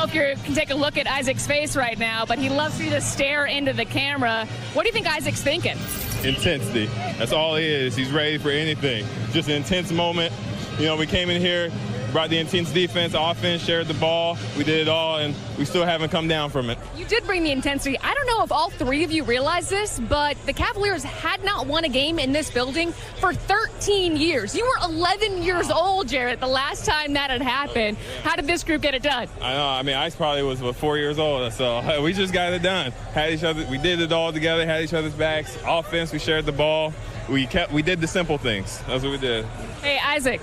know if you can take a look at Isaac's face right now, but he loves for you to stare into the camera. What do you think Isaac's thinking? Intensity. That's all he is. He's ready for anything. Just an intense moment. You know, we came in here, brought the intense defense, offense, shared the ball. We did it all, and we still haven't come down from it. You did bring the intensity. I don't know if all three of you realize this, but the Cavaliers had not won a game in this building for 13 years. You were 11 years old, Jarrett, the last time that had happened. How did this group get it done? I know. I mean, Ice probably was 4 years old, so we just got it done. Had each other. We did it all together. Had each other's backs. Offense. We shared the ball. We did the simple things. That's what we did. Hey, Isaac.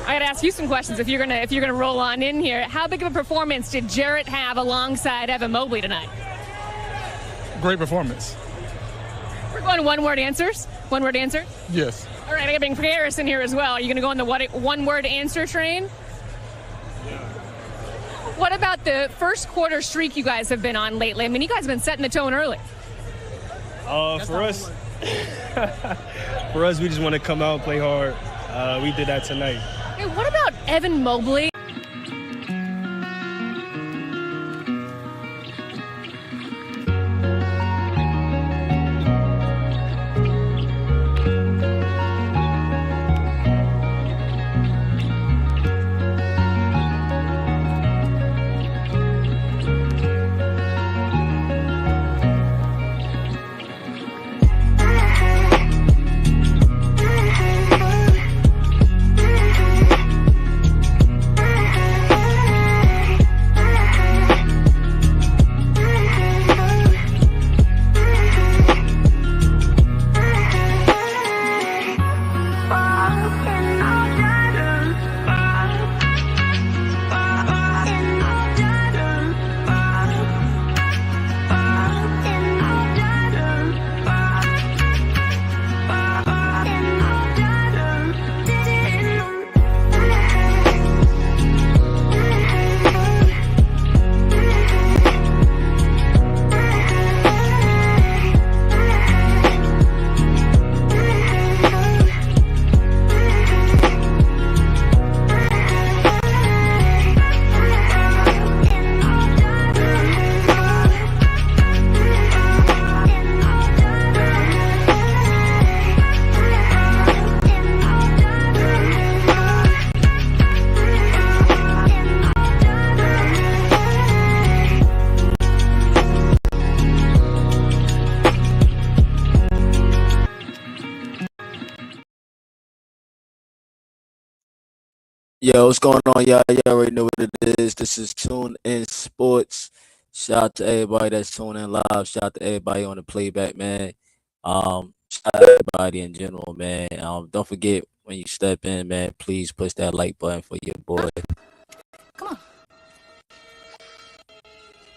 I got to ask you some questions if you're gonna roll on in here. How big of a performance did Jarrett have alongside Evan Mobley tonight? Great performance. We're going one-word answers. One-word answer. Yes. All right, I got to bring Harris in here as well. Are you gonna go on the one-word answer train? Yeah. What about the first quarter streak you guys have been on lately? I mean, you guys have been setting the tone early. For us, we just want to come out and play hard. We did that tonight. Hey, what about Evan Mobley? Yo, what's going on, y'all? Y'all already know what it is. This is Tune In Sports. Shout out to everybody that's tuning in live. Shout out to everybody on the playback, man. Shout out to everybody in general, man. Don't forget when you step in, man, please push that like button for your boy. Come on.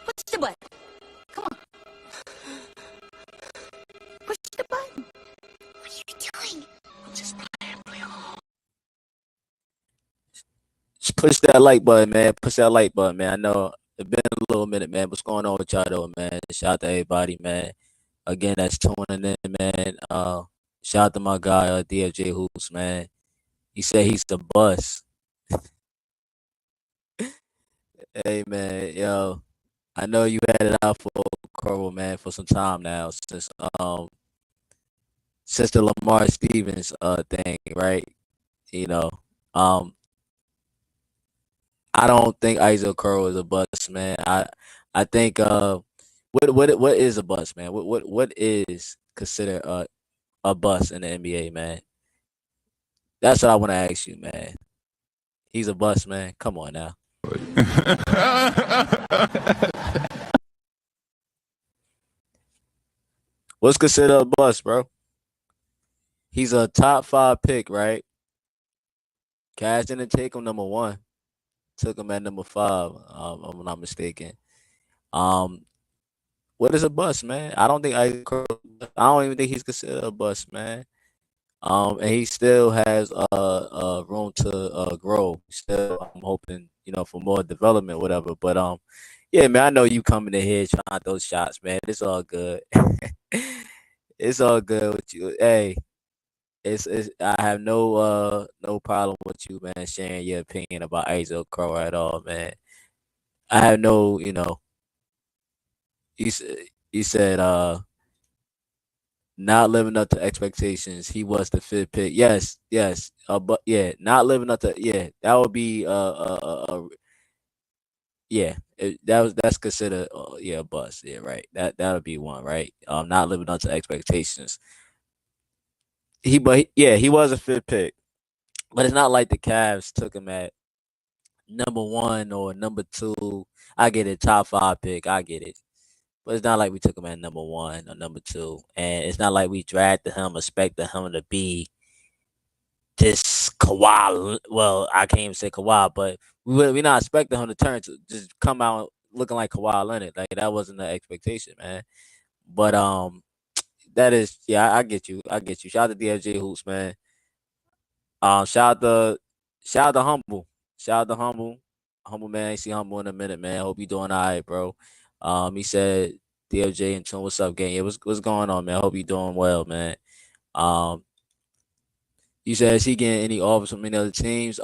Push the button. Come on. Push the button. What are you doing? I'm just playing. Just push that like button, man. Push that like button, man. I know it's been a little minute, man. What's going on with y'all, though, man? Shout out to everybody, man. Again, that's tuning in, man. Shout out to my guy, DFJ Hoops, man. He said he's the bus. Hey, man, yo. I know you had it out for Okoro, man, for some time now, since the Lamar Stevens thing, right? You know, I don't think Isaac Okoro is a bust, man. I think what is a bust, man? What is considered a bust in the NBA, man? That's what I want to ask you, man. He's a bust, man. Come on now. What's considered a bust, bro? He's a top 5 pick, right? Cash didn't take him number 1. Took him at number 5, if I'm not mistaken. What is a bust, man? I don't even think he's considered a bust, man. And he still has room to grow. Still, I'm hoping, for more development, whatever. But yeah, man, I know you coming in here trying those shots, man. It's all good. It's all good with you. Hey, it's I have no problem with you, man, sharing your opinion about Isaac Okoro at all, man. I have no, he said he said not living up to expectations. He was the fifth pick. Yes, yes. But yeah, not living up to that would be yeah. That's considered a bust. Yeah, right. That would be one, right? Not living up to expectations. He was a fifth pick, but it's not like the Cavs took him at number one or number two. I get it, top five pick. I get it. But it's not like we took him at number one or number two. And it's not like we drafted him, expected him to be this Kawhi. Well, I can't even say Kawhi, but we're not expecting him to turn to just come out looking like Kawhi Leonard. Like that wasn't the expectation, man. But that is I get you. I get you. Shout out to DFJ Hoops, man. Shout out to Humble. Shout out to Humble. Humble man, ain't see Humble in a minute, man. Hope you doing all right, bro. He said DFJ and Tune, what's up, gang? Yeah, what's going on, man? Hope you doing well, man. Um, he said, is he getting any offers from any other teams?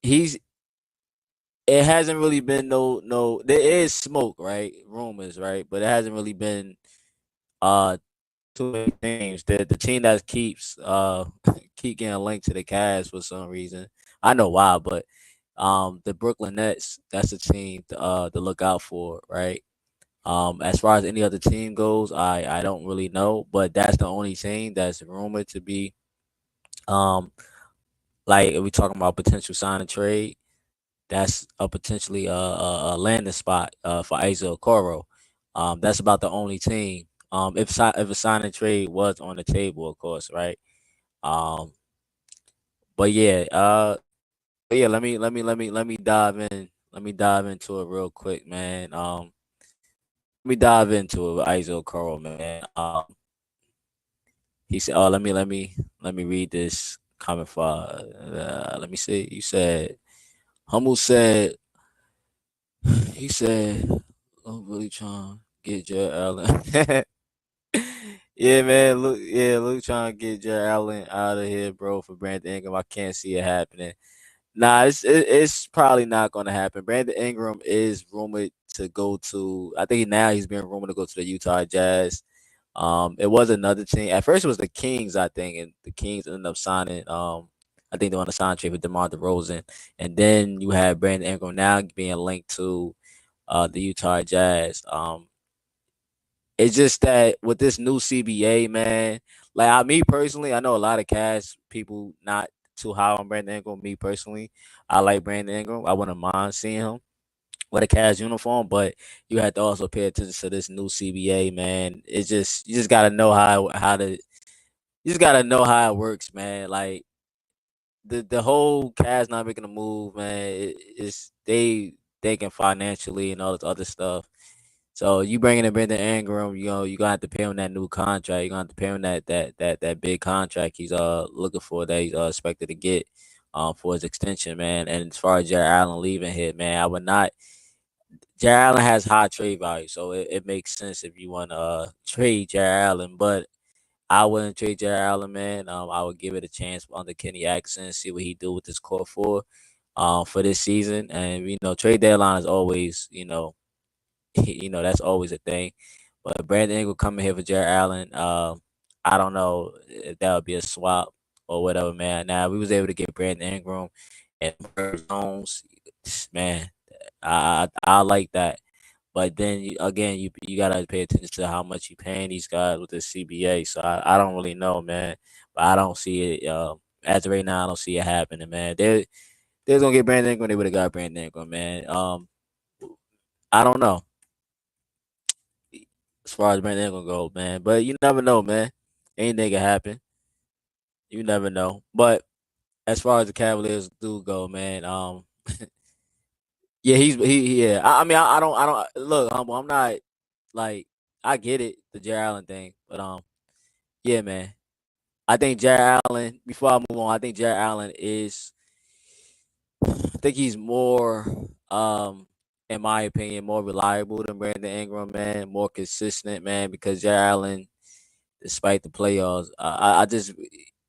He's it hasn't really been no. There is smoke, right? Rumors, right? But it hasn't really been uh too many things. The team that keeps keep getting linked to the Cavs for some reason. I know why, but the Brooklyn Nets, that's a team to look out for, right? As far as any other team goes, I don't really know, but that's the only team that's rumored to be um like if we talking about potential sign and trade, that's a potentially a landing spot for Isaac Okoro. That's about the only team. If a sign and trade was on the table, of course, right? Um, but yeah, let me dive in. Let me dive into it real quick, man. Let me dive into it with Isaac Okoro, man. He said, "Oh, let me read this comment for. Let me see. You said Hummel said he said I'm really trying to get Jared Allen. Yeah, man. Luke trying to get Jared Allen out of here, bro. For Brandon Ingram, I can't see it happening. Nah, it's probably not going to happen. Brandon Ingram is rumored to go to. I think now he's being rumored to go to the Utah Jazz. It was another team. At first, it was the Kings, I think, and the Kings ended up signing. I think they want to sign trade with DeMar DeRozan, and then you have Brandon Ingram now being linked to the Utah Jazz. It's just that with this new CBA, man, like me personally, I know a lot of Cavs people not too high on Brandon Ingram. Me personally, I like Brandon Ingram. I wouldn't mind seeing him with a Cavs uniform, but you have to also pay attention to this new CBA, man. It's just you just gotta know how to you just gotta know how it works, man. Like the whole Cavs not making a move, man. It's they thinking financially and all this other stuff. So you bringing in Brandon Ingram, you gonna have to pay him that new contract. You're gonna have to pay him that big contract he's looking for that he's expected to get for his extension, man. And as far as Jared Allen leaving here, man, I would not. Jared Allen has high trade value, so it makes sense if you want to trade Jared Allen. But I wouldn't trade Jared Allen, man. I would give it a chance under Kenny Atkinson, see what he do with this core for this season. And trade deadline is always that's always a thing. But Brandon Ingram coming here for Jared Allen, I don't know if that would be a swap or whatever, man. Now we was able to get Brandon Ingram and Herb Jones, man. I like that. But then again, you gotta pay attention to how much you paying these guys with the CBA. So I don't really know, man. But I don't see it. As of right now, I don't see it happening, man. They're gonna get Brandon Ingram. They would have got Brandon Ingram, man. I don't know as far as Brandon Ingram go, man. But you never know, man. Anything can happen. You never know. But as far as the Cavaliers do go, man, yeah, yeah. I mean, I don't look, humble. I'm not like I get it, the Jared Allen thing, but yeah, man. I think Jared Allen. Before I move on, I think Jared Allen is. I think he's more, in my opinion, more reliable than Brandon Ingram, man. More consistent, man. Because Jared Allen, despite the playoffs, I just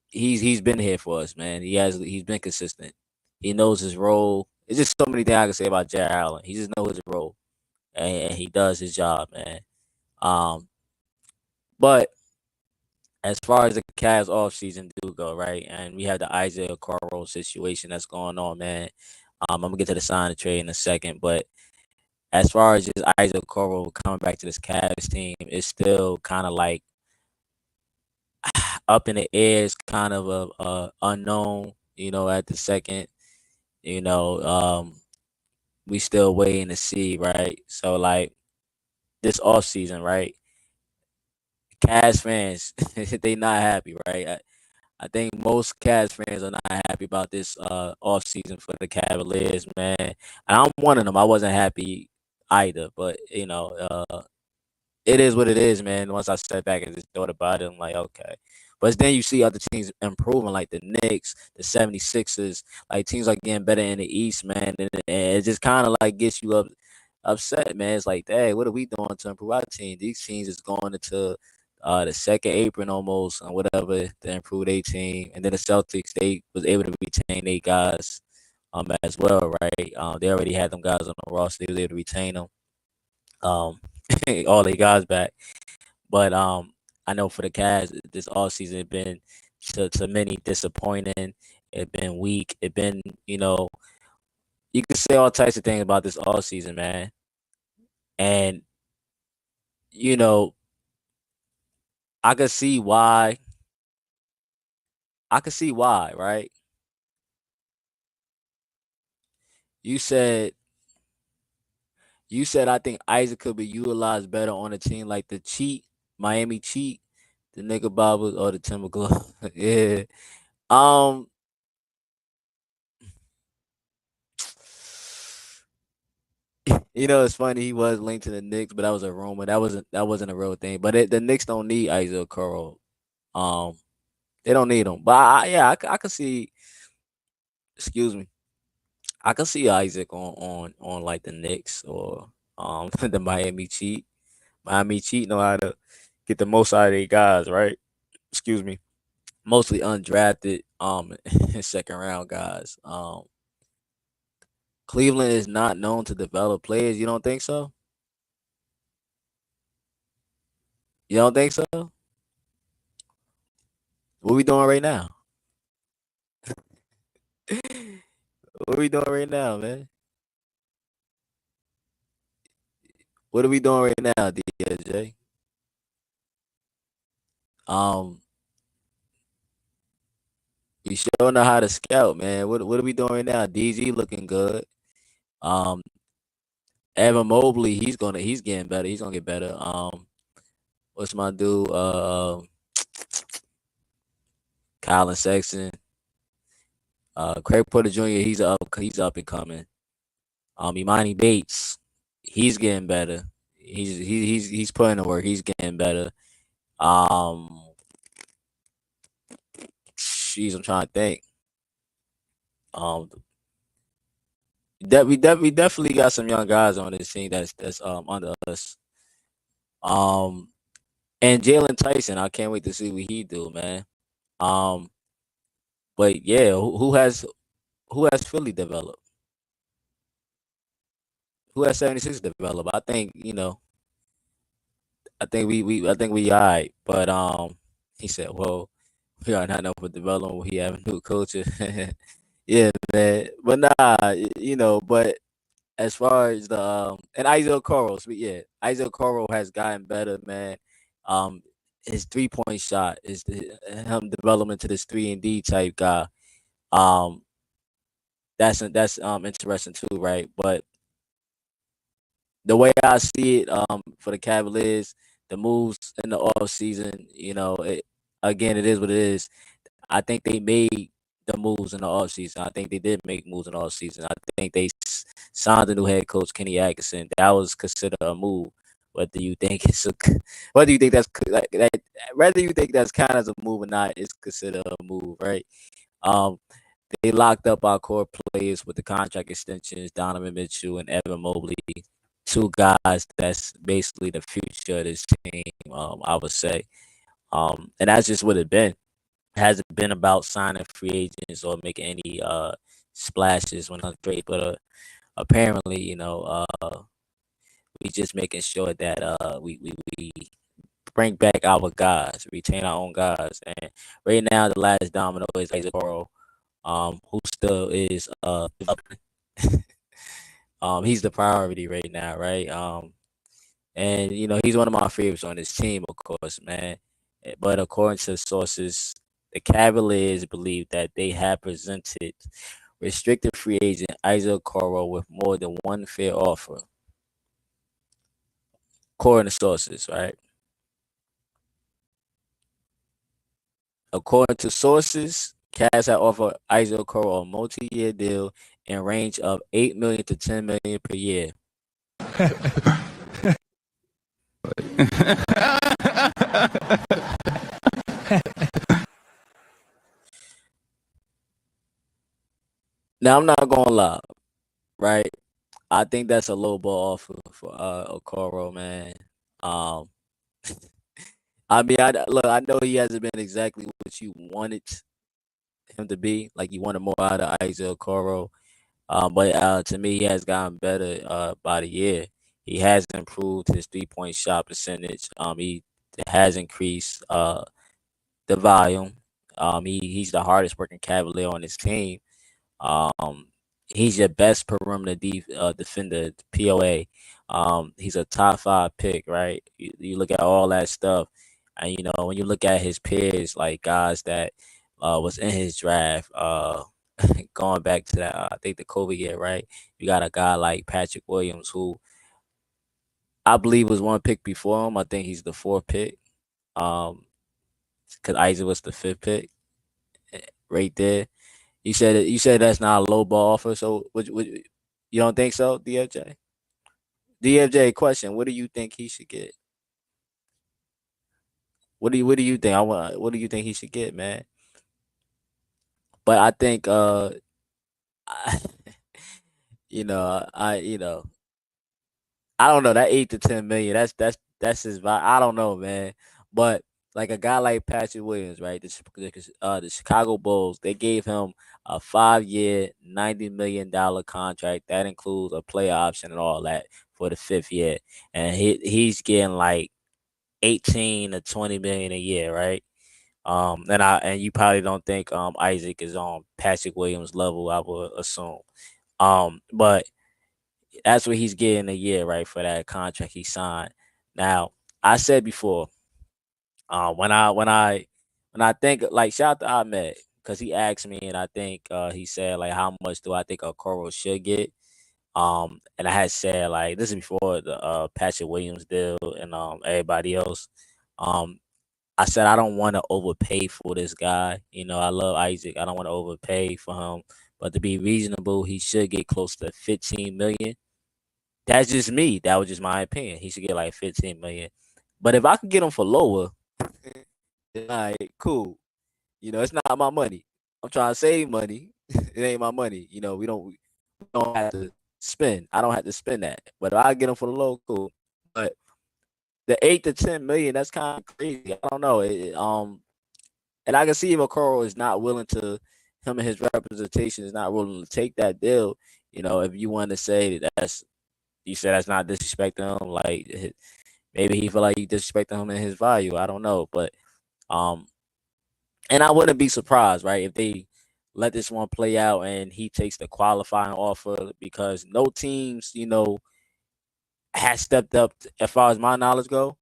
he's been here for us, man. He's been consistent. He knows his role. It's just so many things I can say about Jared Allen. He just knows his role, and he does his job, man. Um, but as far as the Cavs offseason do go, right, and we have the Isaiah Okoro situation that's going on, man. I'm gonna get to the sign of trade in a second, but as far as just Isaac Okoro coming back to this Cavs team, it's still kind of like up in the air. It's kind of a unknown, at the second. You know, we still waiting to see, right? So like this off season, right? Cavs fans, they not happy, right? I think most Cavs fans are not happy about this off season for the Cavaliers, man. And I'm one of them. I wasn't happy either, but it is what it is, man. Once I step back and just thought about it, I'm like, okay. But then you see other teams improving, like the Knicks, the 76ers, like teams are getting better in the East, man. And it just kind of like gets you upset, man. It's like, hey, what are we doing to improve our team? These teams is going into the second apron almost, or whatever, to improve their team. And then the Celtics, they was able to retain their guys as well, right? They already had them guys on the roster. They was able to retain them. Um, all their guys back. But I know for the Cavs, this all season it been to many disappointing. It been weak. It been you can say all types of things about this all season, man. And you know I could see why. I could see why, right? You said I think Isaac could be utilized better on a team like the Miami Cheat, the nigga Bobbers or the Timberclaw. Yeah. Um it's funny he was linked to the Knicks, but that was a rumor. That wasn't a real thing. But the Knicks don't need Isaac Okoro. Um, they don't need him. But I could see. Excuse me. I could see Isaac on like the Knicks or the Miami Cheat. Miami Cheat know how to get the most out of their guys, right? Excuse me. Mostly undrafted second round guys. Cleveland is not known to develop players. You don't think so? You don't think so? What we doing right now? What are we doing right now, man? What are we doing right now, DJ? Um, we sure know how to scout, man. What are we doing right now? DZ looking good. Um, Evan Mobley, he's getting better. He's gonna get better. What's my dude? Colin Sexton. Craig Porter Jr. He's up and coming. Imani Bates, he's getting better. He's putting the work. He's getting better. Um, Jeez, I'm trying to think. Um, we definitely got some young guys on this team that's under us. Um, and Jalen Tyson, I can't wait to see what he do, man. Um, but yeah, who has Philly developed? Who has 76 developed? I think I think we alright, but he said, well, we are not known for development. We have a new culture. Yeah, man. But nah, but as far as the and Isaac Okoro, yeah, Isaac Okoro has gotten better, man. Um, his 3-point shot is him development to this 3-and-D type guy. Um, that's interesting too, right? But the way I see it, for the Cavaliers, the moves in the off season, again, it is what it is. I think they made the moves in the offseason. I think they did make moves in the offseason. I think they signed a new head coach, Kenny Atkinson. That was considered a move. Whether you think whether you think that's like that, whether you think that's kind of a move or not, it's considered a move, right? Um, they locked up our core players with the contract extensions, Donovan Mitchell and Evan Mobley, two guys that's basically the future of this team. I would say, and that's just what it been. Hasn't been about signing free agents or making any splashes when I'm great, but apparently, we just making sure that we bring back our guys, retain our own guys, and right now the last domino is Okoro, who still is developing. He's the priority right now, right? And he's one of my favorites on this team, of course, man. But according to sources, the Cavaliers believe that they have presented restricted free agent Isaac Okoro with more than one fair offer. According to sources, right? According to sources, Cavs have offered Isaac Okoro a multi-year deal in range of $8 million to $10 million per year. Now I'm not gonna lie, right? I think that's a low ball offer for Okoro, man. Um, I mean, I know he hasn't been exactly what you wanted him to be. Like you wanted more out of Isaac Okoro. But to me, he has gotten better by the year. He has improved his 3-point shot percentage. He has increased the volume. He's the hardest working Cavalier on his team. Um, he's your best perimeter defender, POA. He's a top 5 pick, right? You look at all that stuff, and when you look at his peers, like guys that was in his draft, going back to that, I think the COVID year, right? You got a guy like Patrick Williams, who I believe was one pick before him. I think he's the 4th pick. Because Isaac was the 5th pick, right there. You said that's not a low ball offer. So you don't think so, DFJ? DFJ, question: what do you think he should get? What do you think? What do you think he should get, man? But I think I, I don't know, that 8 to 10 million. That's his vibe. I don't know, man. But like a guy like Patrick Williams, right? The Chicago Bulls, they gave him a 5-year, $90 million contract that includes a player option and all that for the 5th year, and he's getting like 18 to 20 million a year, right? And you probably don't think Isaac is on Patrick Williams level, I would assume. But that's what he's getting a year, right, for that contract he signed. Now, I said before, when I think, like, shout out to Ahmed, because he asked me, and I think he said like, how much do I think Okoro should get? And I had said, like, this is before the Patrick Williams deal and everybody else. Um, I said I don't want to overpay for this guy. I love Isaac. I don't want to overpay for him, but to be reasonable, he should get close to 15 million. That's just me. That was just my opinion. He should get like 15 million. But if I could get him for lower, then all right, cool. It's not my money. I'm trying to save money. It ain't my money. We don't have to spend. I don't have to spend that. But if I get him for the low, cool. But the 8 to 10 million, that's kind of crazy. I don't know. And I can see if Okoro is not willing to, him and his representation is not willing to take that deal. If you want to say you said that's not disrespecting him, like maybe he feel like you disrespecting him in his value. I don't know, but um, and I wouldn't be surprised, right, if they let this one play out and he takes the qualifying offer, because no teams, has stepped up as far as my knowledge go.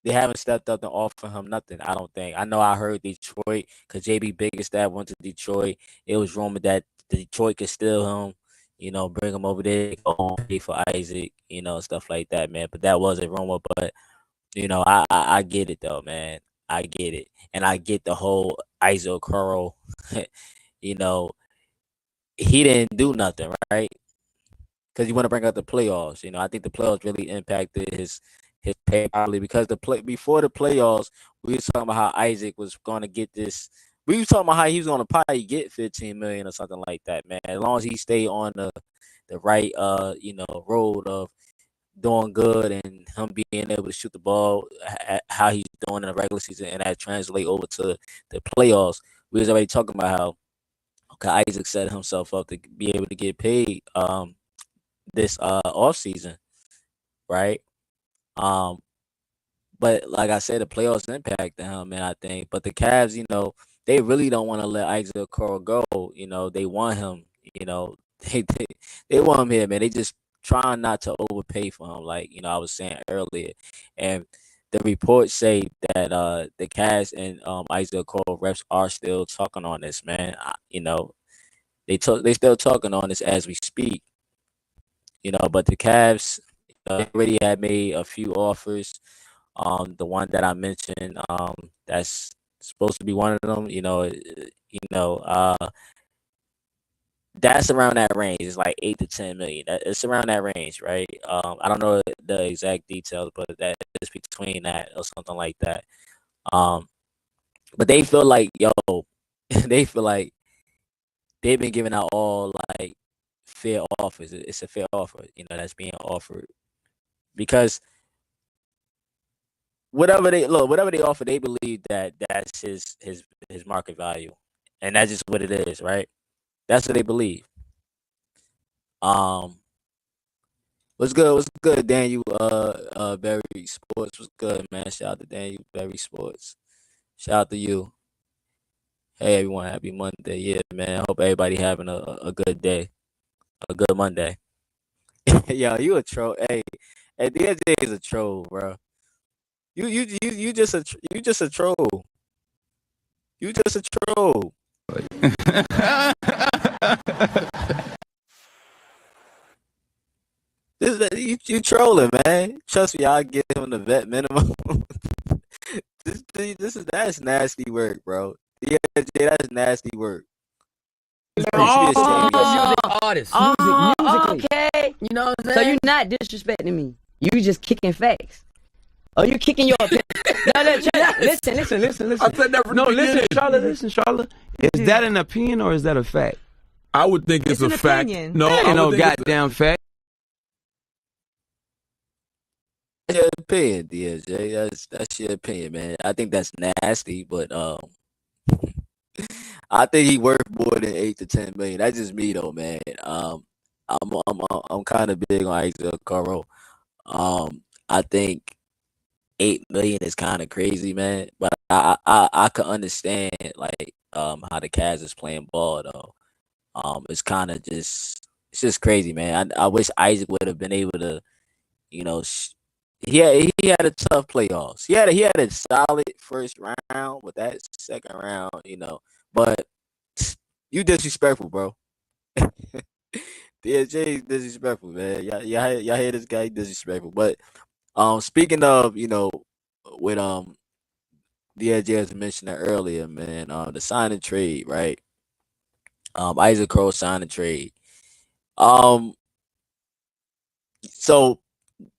They haven't stepped up to offer him nothing. I don't think. I know I heard Detroit, because JB Biggerstaff went to Detroit. It was rumored that Detroit could steal him, bring him over there, go home, pay for Isaac, stuff like that, man. But that was a rumor. But I get it though, man. I get it, and I get the whole Isaac Okoro. you know, he didn't do nothing, right? Because you want to bring up the playoffs. I think the playoffs really impacted his pay probably, because before the playoffs, we were talking about how Isaac was going to get this. We were talking about how he was going to probably get 15 million or something like that, man. As long as he stayed on the right road of doing good and him being able to shoot the ball how he's doing in the regular season, and that translate over to the playoffs. We was already talking about how 'cause Isaac set himself up to be able to get paid this off season, right? Um, but like I said, the playoffs impacted him, man. I think, but the Cavs, they really don't want to let Isaac Okoro go. They want him. You know, they want him here, man. They just trying not to overpay for him, like I was saying earlier, and the reports say that the Cavs and Isaac Okoro reps are still talking on this, man. They still talking on this as we speak. But the Cavs already had made a few offers. The one that I mentioned, that's supposed to be one of them. That's around that range. It's like 8 to 10 million. It's around that range, right? I don't know the exact details, but that is between that or something like that. But they feel like, they feel like they've been giving out all like fair offers. It's a fair offer, that's being offered because whatever they offer, they believe that that's his market value, and that's just what it is, right? That's what they believe. What's good? What's good, Daniel? Berry Sports. What's good, man? Shout out to Daniel Berry Sports. Shout out to you. Hey, everyone. Happy Monday. Yeah, man. I hope everybody having a good day, a good Monday. Yo, you a troll? Hey, DJ is a troll, bro. You just a troll. You just a troll. You trolling, man. Trust me, I'll give him the vet minimum. That's nasty work, bro. Yeah, that's nasty work. Artist. Musically. Okay. You know what I'm So saying? you're not disrespecting me. You just kicking facts. Oh, you kicking your opinion. No, listen. I said that from the beginning. Listen, Charlotte. Is that an opinion or is that a fact? I would think it's a fact. opinion. No, Ain't I no would think goddamn fact. That's your opinion, DJ. That's your opinion, man. I think that's nasty, but I think he worth more than 8 to 10 million. That's just me though, man. I'm kind of big on Isaac Okoro. I think 8 million is kind of crazy, man. But I could understand like how the Cavs is playing ball though. It's kind of it's just crazy, man. I wish Isaac would have been able to, he had a tough playoffs. He had a solid first round, but that second round, but you disrespectful, bro. DJ is disrespectful, man. Y'all hear this guy disrespectful. But speaking of, with DJ was mentioned earlier, man, the sign and trade, right? Isaac Crow signed a trade. So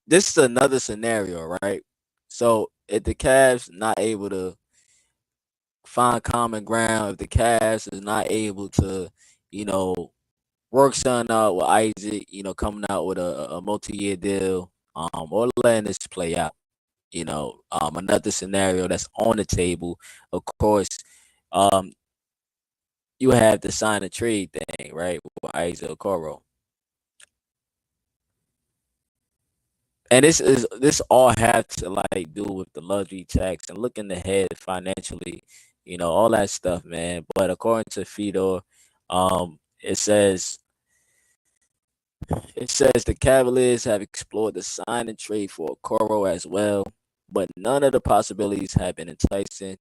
this is another scenario, right? So if the Cavs not able to find common ground, if the Cavs is not able to, work something out with Isaac, coming out with a multi-year deal, or letting this play out, another scenario that's on the table, of course, you have the sign a trade thing, right, with Isaac Okoro. And this all have to like do with the luxury tax and looking ahead financially, all that stuff, man. But according to Fedor, it says the Cavaliers have explored the sign and trade for Okoro as well, but none of the possibilities have been enticing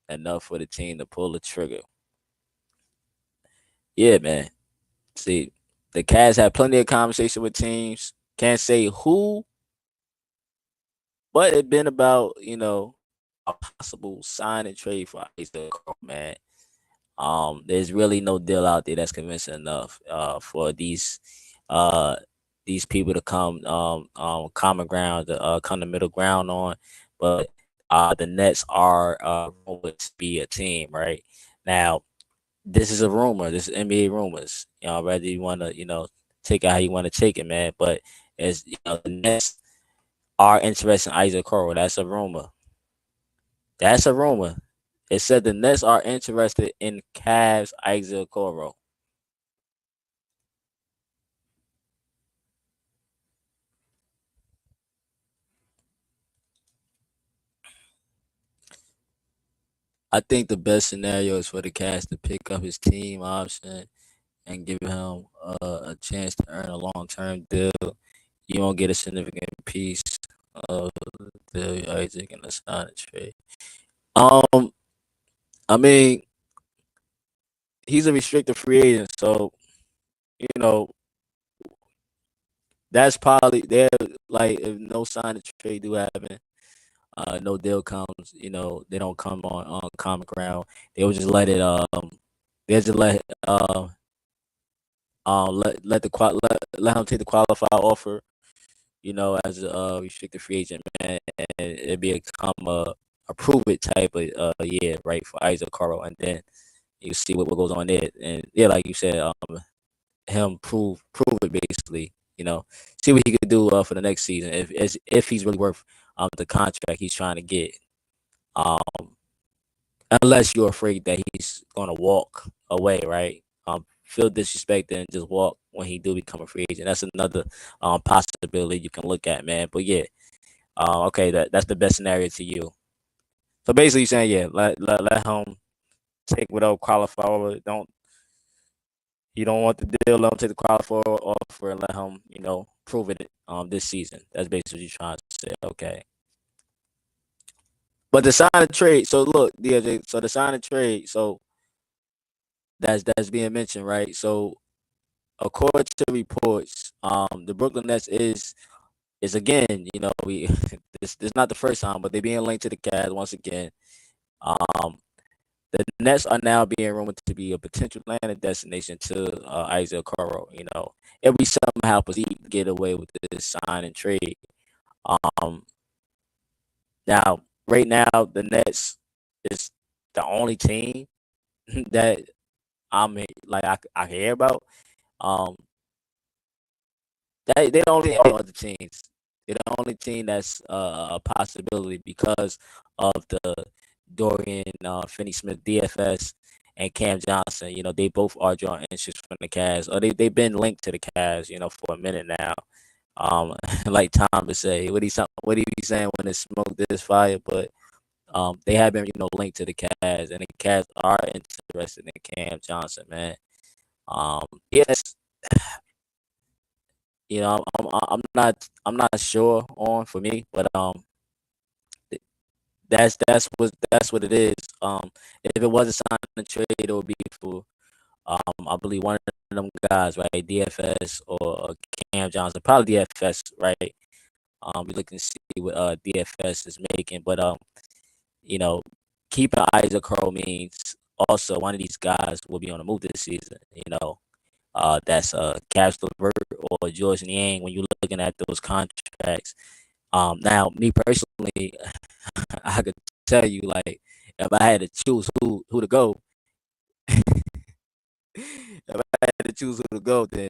enough for the team to pull the trigger. Yeah, man. See, the Cavs had plenty of conversation with teams. Can't say who, but it's been about, a possible sign and trade for Isaac Okoro, man. There's really no deal out there that's convincing enough for these people to come common ground, come to middle ground on. But the Nets are rumored to be a team, right? Now, this is a rumor. This is NBA rumors. Whether you want to, take it how you want to take it, man. But as the Nets are interested in Isaac Okoro, that's a rumor. That's a rumor. It said the Nets are interested in Cavs Isaac Okoro. I think the best scenario is for the Cavs to pick up his team option and give him a chance to earn a long-term deal. You won't get a significant piece of the Isaac in the signing trade. I mean, he's a restricted free agent, so you know that's probably there. Like if no signing trade do happen, no deal comes, they don't come on common ground. They will just let it they just let the let him take the qualified offer, as a restricted free agent, man, and it become a prove it type of year, right, for Isaac Caro, and then you see what goes on there, and yeah, like you said, him prove it basically, see what he could do for the next season if he's really worth the contract he's trying to get, um, unless you're afraid that he's gonna walk away, right? Feel disrespected and just walk when he do become a free agent. That's another possibility you can look at, man. But yeah, okay, that's the best scenario to you. So basically, you're saying yeah, let him take whatever qualifier over. You don't want the deal. Let him take the qualifier offer and let him, prove it this season. That's basically what you're trying to say. Okay. But the sign and trade. So look, DJ. So the sign and trade. So that's being mentioned, right? So according to reports, the Brooklyn Nets is again, we this is not the first time, but they're being linked to the Cavs once again. Um, the Nets are now being rumored to be a potential landing destination to Isaac Okoro. If we somehow proceed to get away with this sign and trade. Now, right now, the Nets is the only team that I'm like I hear about. Um, they don't have other teams. They're the only team that's a possibility because of the Dorian Finney-Smith DFS and Cam Johnson. They both are drawing interest from the Cavs, or they've been linked to the Cavs, for a minute now. Like Tom would say, what he be saying when it's smoke, there's fire, but they have been, linked to the Cavs, and the Cavs are interested in Cam Johnson, man. Yes, I'm not sure on for me, but that's what it is. If it was a sign and trade, it would be for I believe one of them guys, right? DFS or Cam Johnson, probably DFS, right? We looking to see what DFS is making, but keeping Isaac Crow means also one of these guys will be on the move this season. That's Cash LeVert or George Niang when you're looking at those contracts. Now, me personally, I could tell you, like, if I had to choose who to go, if I had to choose who to go, then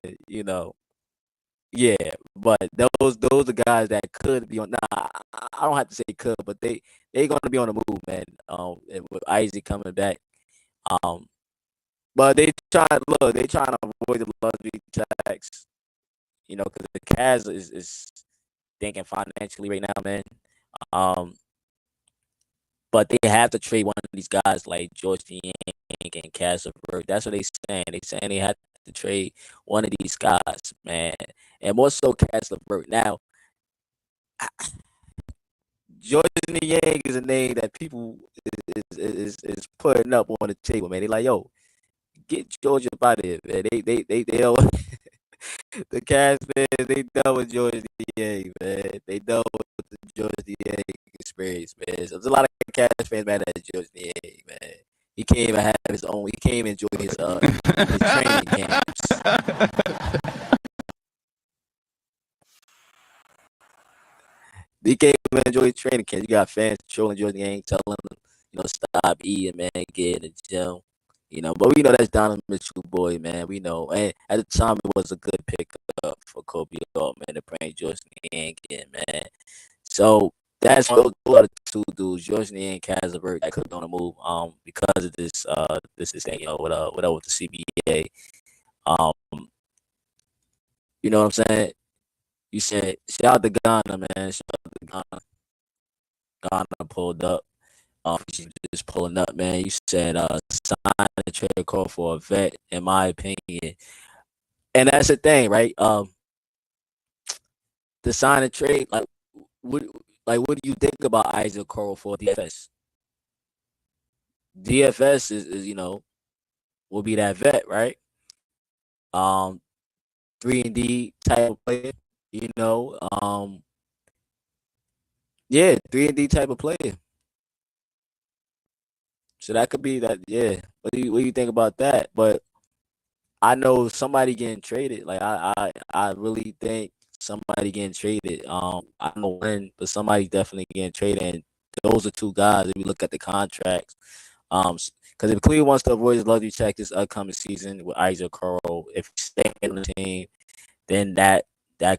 yeah. But those are guys that could be on. Nah, I don't have to say could, but they gonna be on the move, man. With Isaac coming back, but they trying to avoid the luxury tax, because the Cavs is thinking financially right now, man. But they have to trade one of these guys like George Niang and Casper. That's what they saying. They saying they have to trade one of these guys, man, and more so Casper. Now, George Niang is a name that people is putting up on the table, man. They like, yo, get George up out of here, man. They don't. The Cavs, man, they done with George Niang, man. They done with the George Niang experience, man. So there's a lot of Cavs fans mad at George Niang, man. He can't even have his own. He can't even enjoy his training camps. He can't even enjoy his training camps. You got fans trolling George Niang, telling him, stop eating, man, get in the gym. But we know that's Donovan Mitchell boy, man. We know, and at the time it was a good pickup for Kobe Altman to bring George Niang in, man. So those are the two dudes, George and Kazabert, that could be on the move because of this thing, with the CBA. You know what I'm saying? You said shout out to Ghana, man. Shout out to Ghana. Ghana pulled up. She's just pulling up, man. You said sign a trade call for a vet, in my opinion. And that's the thing, right? The sign a trade, what what do you think about Isaac Okoro for DFS? DFS is will be that vet, right? 3-and-D type of player, you know. Yeah, 3-and-D type of player. So that could be that. Yeah. What do you think about that? But I know somebody getting traded. Like I really think somebody getting traded. I don't know when, but somebody definitely getting traded. And those are two guys. If you look at the contracts, because if Cleveland wants to avoid his luxury tax this upcoming season with Isaac Okoro, if he stays on the team, then that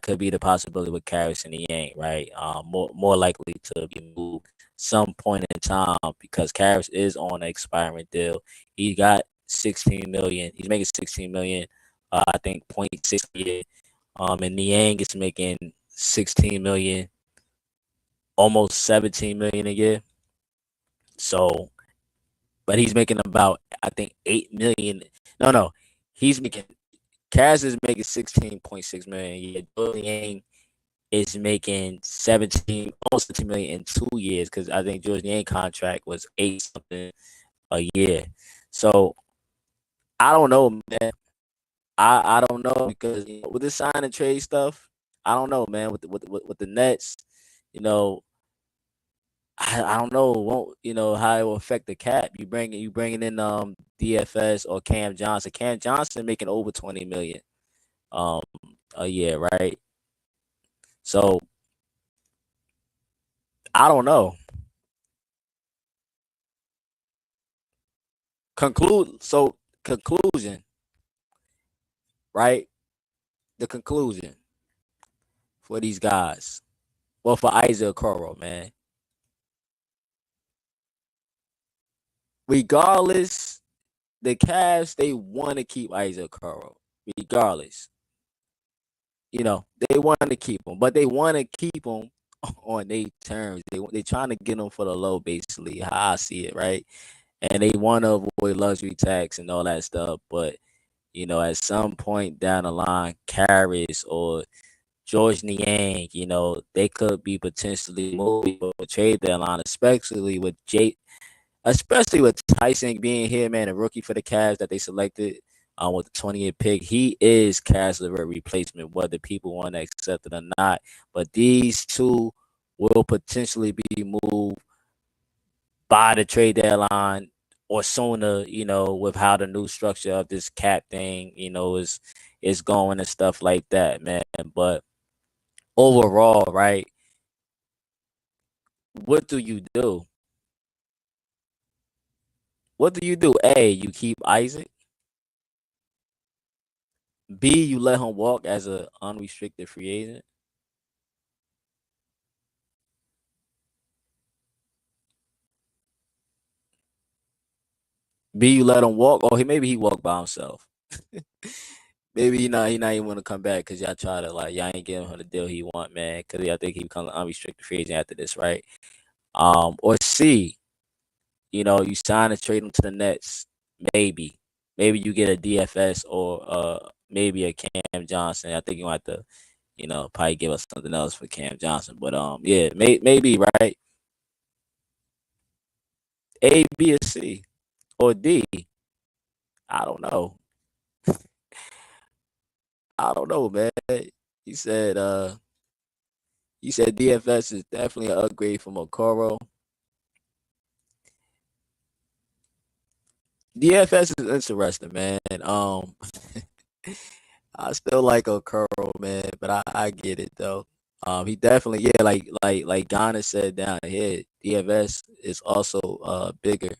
could be the possibility with Karras and Yang, right? More likely to be moved some point in time because Karras is on an expiring deal. He got 16 million. He's making 16 million. I think 0.6 a year. And Niang is making 16 million, almost 17 million a year. So, but he's making about, I think, 8 million. No, he's making. Karras is making 16.6 million a year. Niang is making 17, almost 17 million in 2 years because I think George Niang contract was 8 something a year. So I don't know, man. I don't know because with the sign and trade stuff, I don't know, man. With the Nets, I don't know, how it will affect the cap. You bringing in DFS or Cam Johnson. Cam Johnson making over 20 million a year, right? So I don't know. Conclusion, right? The conclusion for these guys. Well, for Isaac Okoro, man. Regardless, the Cavs, they want to keep Isaac Okoro. Regardless. They want to keep him, but they want to keep him on their terms. They trying to get him for the low, basically, how I see it, right? And they want to avoid luxury tax and all that stuff. But, at some point down the line, Karras or George Niang, they could be potentially moving for a trade deadline, especially with Tyson being here, man, a rookie for the Cavs that they selected with the 20th pick. He is Cavs' replacement, whether people want to accept it or not. But these two will potentially be moved by the trade deadline or sooner, with how the new structure of this cap thing, is going and stuff like that, man. But overall, right, what do you do? What do you do? A, you keep Isaac. B, you let him walk as an unrestricted free agent. B, you let him walk, or maybe he walked by himself. Maybe he not even want to come back because y'all try to y'all ain't giving him the deal he want, man. Because y'all think he becomes an unrestricted free agent after this, right? Or C, you sign and trade him to the Nets. Maybe you get a DFS or maybe a Cam Johnson. I think you want to, probably give us something else for Cam Johnson. But yeah, maybe right. A, B, or C, or D. I don't know. I don't know, man. He said DFS is definitely an upgrade from Okoro. DFS is interesting, man. I still like Okoro, man, but I get it though. He definitely, yeah, like Ghana said down here, DFS is also bigger.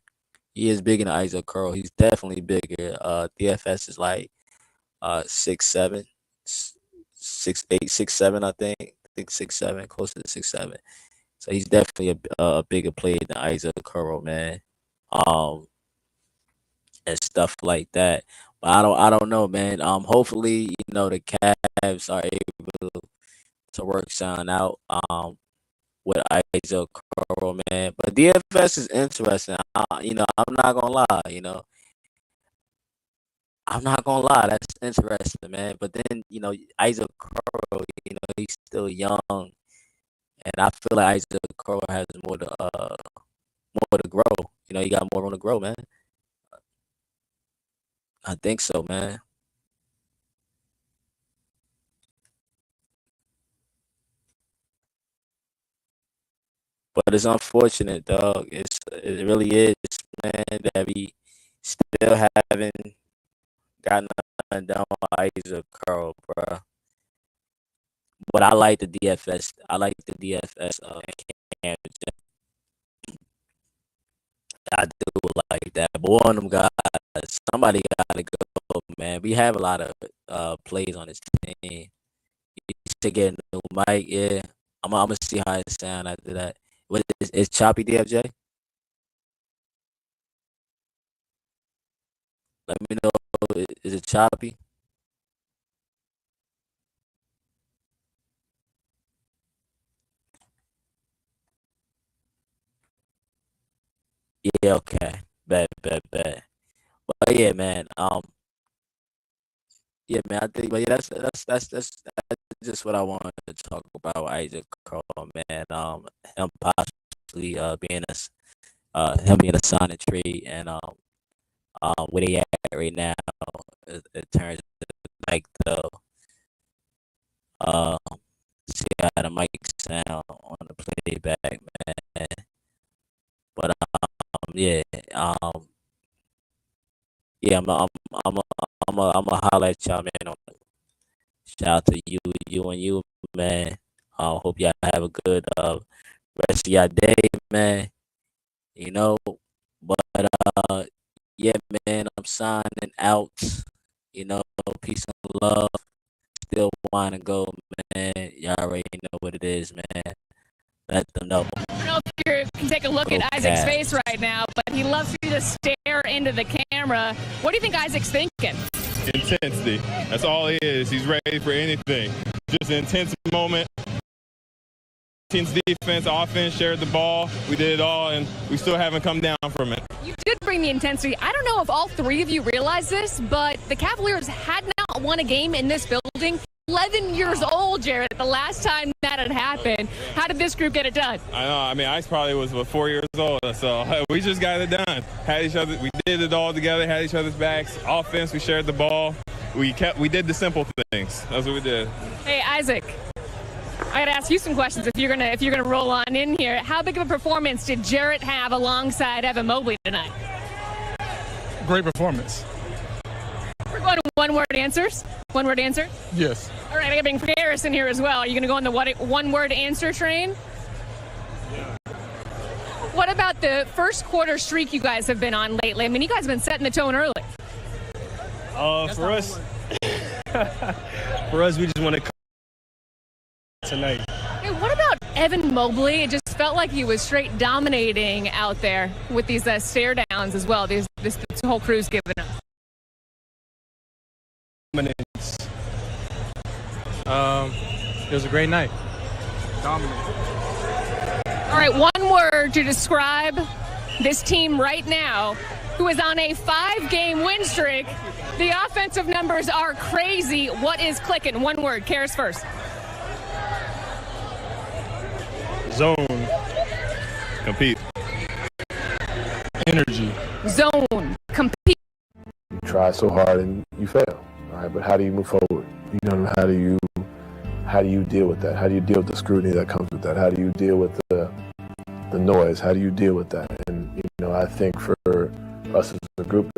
He is bigger than Isaac Okoro. He's definitely bigger. DFS is like 6'7", 6'8", 6'7", I think. I think 6'7", closer to 6'7". So he's definitely a bigger player than Isaac Okoro, man. Um, and stuff like that. But I don't know, man. Hopefully, the Cavs are able to work something out. With Isaac Okoro, man. But DFS is interesting. I'm not gonna lie. I'm not gonna lie. That's interesting, man. But then, Isaac Okoro, he's still young, and I feel like Isaac Okoro has more to grow. He got more room to grow, man. I think so, man. But it's unfortunate, dog. It really is, man, that we still haven't gotten nothing done with Isaac Okoro, bro. But I like the DFS. I like the DFS. I do like that. But one of them guys, somebody got to go, man. We have a lot of plays on this team. You should get a new mic. Yeah, I'm gonna see how it sound after that. What is choppy, DFJ? Let me know. Is it choppy? Yeah, okay. Bet. But yeah, man. Yeah, man. I think, but yeah, that's just what I wanted to talk about. Isaac Carl, man. Him possibly him being a sign and trade, and where they at right now, it turns like the uh see how the mic sound on the playback, man. But yeah, um, yeah, I'm a holler at y'all, man. Shout out to you, man. Hope y'all have a good rest of your day, man. You know, but yeah, man, I'm signing out. Peace and love. Still want to go, man. Y'all already know what it is, man. Let them know. I don't know if you can take a look at Isaac's face right now, but he loves you to stare into the camera. What do you think Isaac's thinking? Intensity. That's all he is. He's ready for anything. Just an intense moment. Team's defense, offense, shared the ball. We did it all, and we still haven't come down from it. You did bring the intensity. I don't know if all three of you realize this, but the Cavaliers had not won a game in this building. 11 years old, Jarrett, the last time that had happened. How did this group get it done? I know. I mean, Ice probably was 4 years old, so we just got it done. Had each other. We did it all together. Had each other's backs. Offense, we shared the ball. We did the simple things. That's what we did. Hey, Isaac. I got to ask you some questions if you're gonna roll on in here. How big of a performance did Jarrett have alongside Evan Mobley tonight? Great performance. We're going to one-word answers. One-word answer? Yes. All right, I got to bring Ferris in here as well. Are you going to go on the one-word answer train? Yeah. What about the first quarter streak you guys have been on lately? I mean, you guys have been setting the tone early. For us, we just want to come tonight. Hey, what about Evan Mobley? It just felt like he was straight dominating out there with these stare downs as well. This whole crew's giving us. Dominance. It was a great night. Dominant. All right, one word to describe this team right now, who is on a 5-game win streak. The offensive numbers are crazy. What is clicking? One word. Karis first. Zone. Compete. Energy. Zone. Compete. You try so hard and you fail. All right, but how do you move forward? How do you deal with that? How do you deal with the scrutiny that comes with that? How do you deal with the noise? How do you deal with that? And I think for us as a group,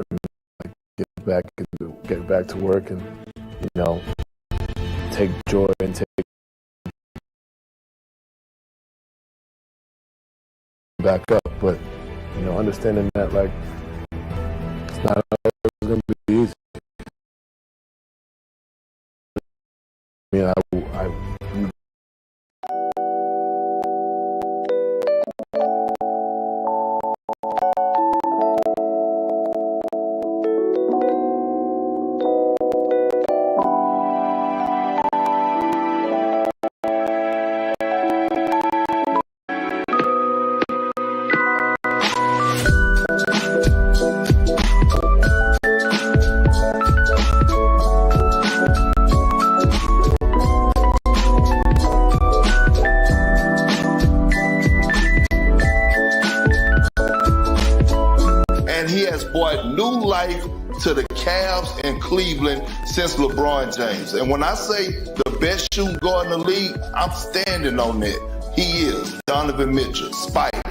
get back to work and take joy and take back up. But understanding that it's not always going to be easy. I Cavs in Cleveland since LeBron James. And when I say the best shooting guard in the league, I'm standing on that. He is Donovan Mitchell, Spider.